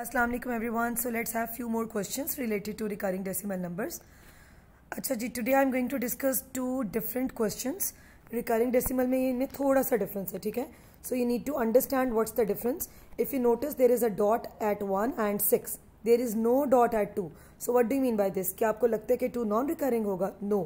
Assalamu alaikum everyone. So let's have few more questions related to recurring decimal numbers. अच्छा जी, today I'm going to discuss two different questions. Recurring decimal में इनमें थोड़ा सा difference है, ठीक है? So you need to understand what's the difference. If you notice there is a dot at 1 and 6. There is no dot at 2. So what do you mean by this? क्या आपको लगता है कि 2 non-recurring होगा? No.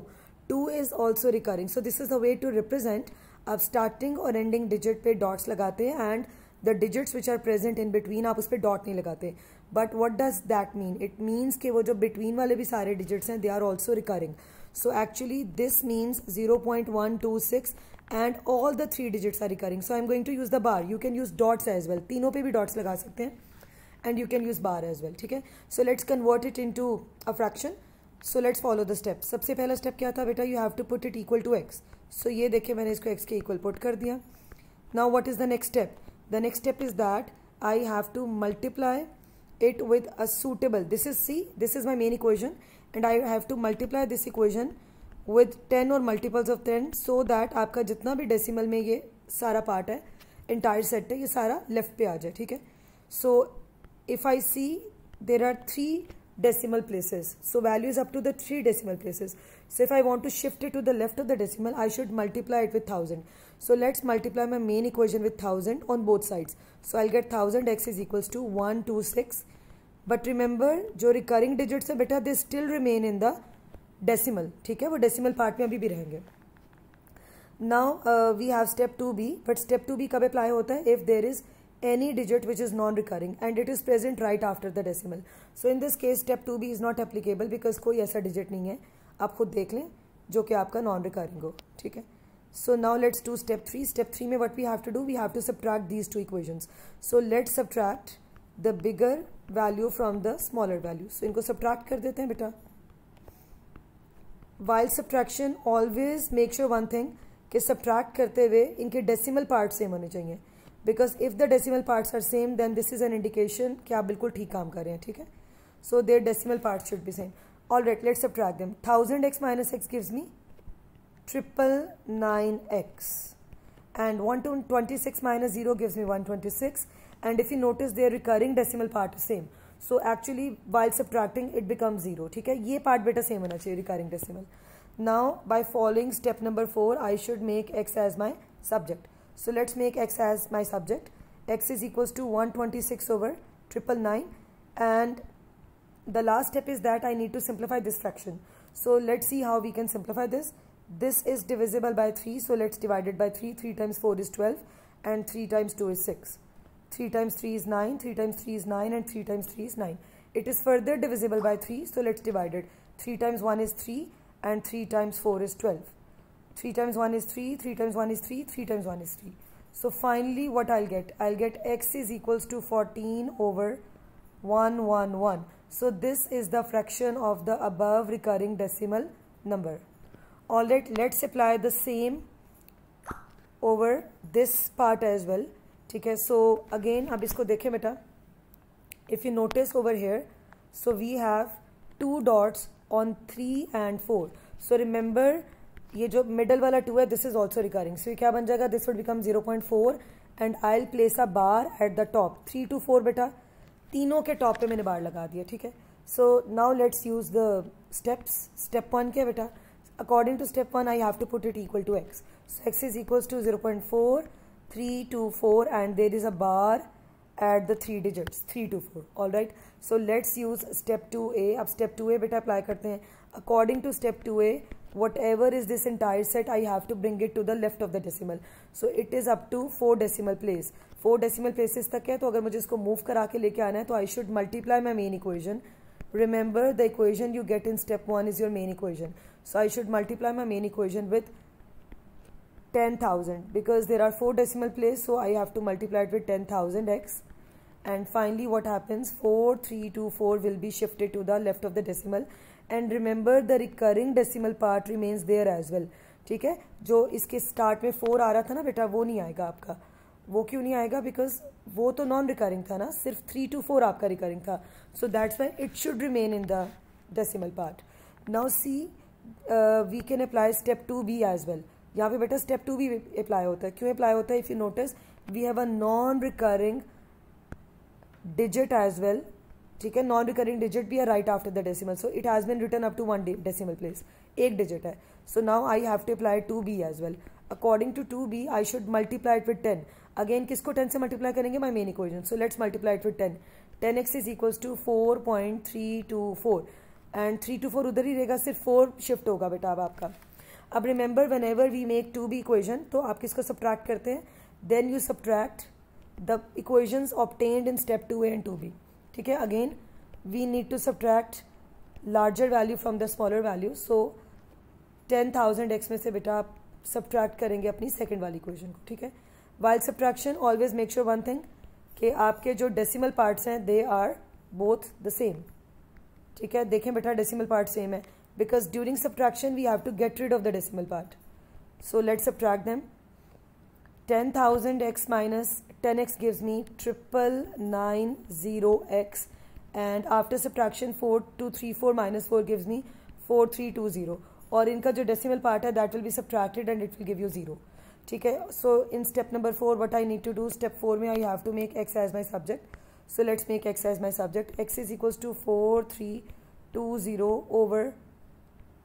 2 is also recurring. So this is the way to represent. आप starting और ending digit पे dots लगाते हैं and the digits which are present in between आप उस पर डॉट नहीं लगाते. But what does that mean? It means कि वो जो बिटवीन वाले भी सारे डिजिट्स हैं they are also recurring. So actually this means 0.126 and all the 3 digits are recurring. So I am going to use the bar. You can use dots as well. तीनों पे भी डॉट्स लगा सकते हैं and you can use bar as well. ठीक है. So let's convert it into a fraction. So let's follow the step. सबसे पहला स्टेप क्या था बेटा? You have to put it equal to x. So ये देखिए मैंने इसको एक्स के इक्वल पुट कर दिया. Now what is the next step? The next step is that I have to multiply it with a suitable. This is C. This is my main equation, and I have to multiply this equation with 10 or multiples of 10 so that आपका जितना भी decimal में ये सारा part है, entire set है, ये सारा left पे आ जाए. ठीक है. So if I see there are 3 decimal places, so value is up to the 3 decimal places. So if I want to shift it to the left of the decimal, I should multiply it with 1000. So let's multiply my main equation with 1000 on both sides. So I'll get 1000 x is equals to 126. But remember, जो recurring digits है बेटा, they still remain in the decimal. ठीक है, वो decimal part में अभी भी रहेंगे. Now we have step 2b, but step 2b कब apply होता है? If there is any digit which is non-recurring and it is present right after the decimal. So in this case step 2b is not applicable because कोई ऐसा digit नहीं है. आप खुद देख लें जो कि आपका non-recurring हो. ठीक है. So now let's do step 3. Step 3 में what we have to do? We have to subtract these two equations. So let's subtract the bigger value from the smaller value. So इनको subtract कर देते हैं बेटा. While subtraction always make sure one thing कि subtract करते हुए इनके decimal parts same होने चाहिए. Because if the decimal parts are same, then this is an indication कि आप बिल्कुल ठीक काम कर रहे हैं. ठीक है. So their decimal parts should be same. All right, let's subtract them. 1000x minus x gives me 999x, and 126 minus 0 gives me 126. And if you notice, their recurring decimal part is same. So actually, while subtracting, it becomes 0. ठीक है. ये part बेटा same होना चाहिए recurring decimal. Now by following step number 4, I should make x as my subject. So let's make x as my subject. X is equals to 126 over 999, and the last step is that I need to simplify this fraction. So let's see how we can simplify this. This is divisible by 3, so let's divide it by 3. 3 times 4 is 12, and 3 times 2 is 6. 3 times 3 is 9, 3 times 3 is 9, and 3 times 3 is 9. It is further divisible by 3, so let's divide it. 3 times 1 is 3, and 3 times 4 is 12. 3 times 1 is 3, 3 times 1 is 3, 3 times 1 is 3. So finally what I'll get? I'll get x is equals to 14 over 111. So this is the fraction of the above recurring decimal number. Alright, let's apply the same over this part as well. ठीक है. So again अब इसको देखें बेटा. If you notice over here, so we have 2 dots on 3 and 4. So remember, ये जो middle वाला 2 है, दिस इज ऑल्सो रिकरिंग. सो ये क्या बन जाएगा? This would become 0.4 and I will place a bar at the top. 3 to 4 बेटा तीनों के टॉप पे मैंने बार लगा दिया. ठीक है. So now let's use the steps. Step 1 क्या बेटा? According to step 1 I have to put it equal to x. So x is equal to 0.4, 3 to 4 and there is a bar at the 3 digits 3 to 4. all right, so let's use step 2a. अब step 2a बेटा apply करते हैं. according to step 2a, whatever is this entire set, I have to bring it to the left of the decimal. so it is up to 4 decimal place. 4 decimal places तक है. तो अगर मुझे इसको move करा के लेके आना है तो I should multiply my main equation. remember the equation you get in step 1 is your main equation. so I should multiply my main equation with 10,000 because there are 4 decimal places, so I have to multiply it with 10,000x. And finally what happens? 4, 3 to 4 will be shifted to the left of the decimal. And remember the recurring decimal part remains there as well. ठीक है. जो इसके start में 4 आ रहा था ना बेटा, वो नहीं आएगा आपका. वो क्यों नहीं आएगा? बिकॉज वो तो नॉन रिकरिंग था ना, सिर्फ 3 to 4 आपका रिकरिंग था. So that's why it should remain in the decimal part. Now see we can apply step 2b as well. यहाँ पे बेटा स्टेप 2 भी अप्लाई होता है. क्यों अप्लाई होता है? If you notice we have a non recurring digit as well, ठीक है, नॉन रिकरिंग डिजिट भी है right after the decimal, so it has been written up to 1 decimal place, एक डिजिट है. So now I have to apply 2b as well. According to 2b I should multiply it with 10. Again किसको 10 से multiply करेंगे, my main equation, so let's multiply it with 10. 10x is equals to 4.324 and 324 उधर ही रहेगा, सिर्फ 4 shift होगा बेटा अब आपका. अब remember whenever we make 2b equation तो आप किसको सब्ट्रैक्ट करते हैं, then you subtract the equations obtained in step 2a and 2b. ठीक है, again we need to subtract larger value from the smaller value. So 10,000x में से बेटा आप सब्ट्रैक्ट करेंगे अपनी सेकेंड वाली इक्वेशन को. ठीक है, while subtraction always make sure one thing कि आपके जो डेसिमल पार्ट्स हैं they are both the same. ठीक है, देखें बेटा डेसिमल पार्ट सेम है, because during subtraction we have to get rid of the decimal part. So let's subtract them. 10,000x minus 10x gives me 990x, and after subtraction 4234 minus 4 gives me 4320, और इनका जो decimal part है that will be subtracted and it will give you 0. ठीक है, so in step number 4 what I need to do, step 4 में I have to make x as my subject. So let's make x as my subject. x is equals to 4320 over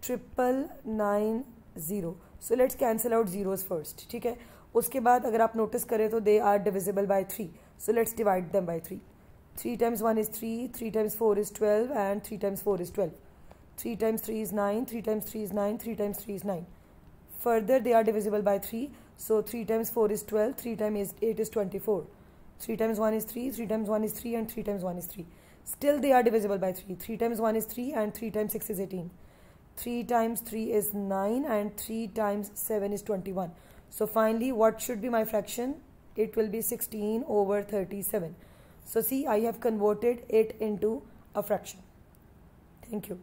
990. So let's cancel out zeros first. ठीक है, उसके बाद अगर आप notice करें तो they are divisible by 3. So let's divide them by 3. 3 times 1 is 3, 3 times 4 is 12, and 3 times 4 is 12. 3 times 3 is 9, 3 times 3 is 9, 3 times 3 is 9. Further, they are divisible by 3. So 3 times 4 is 12, 3 times 8 is 24. 3 times 1 is 3, 3 times 1 is 3, and 3 times 1 is 3. Still, they are divisible by 3. 3 times 1 is 3, and 3 times 6 is 18. 3 times 3 is 9, and 3 times 7 is 21. So finally, what should be my fraction? It will be 16 over 37. So see, I have converted it into a fraction. Thank you.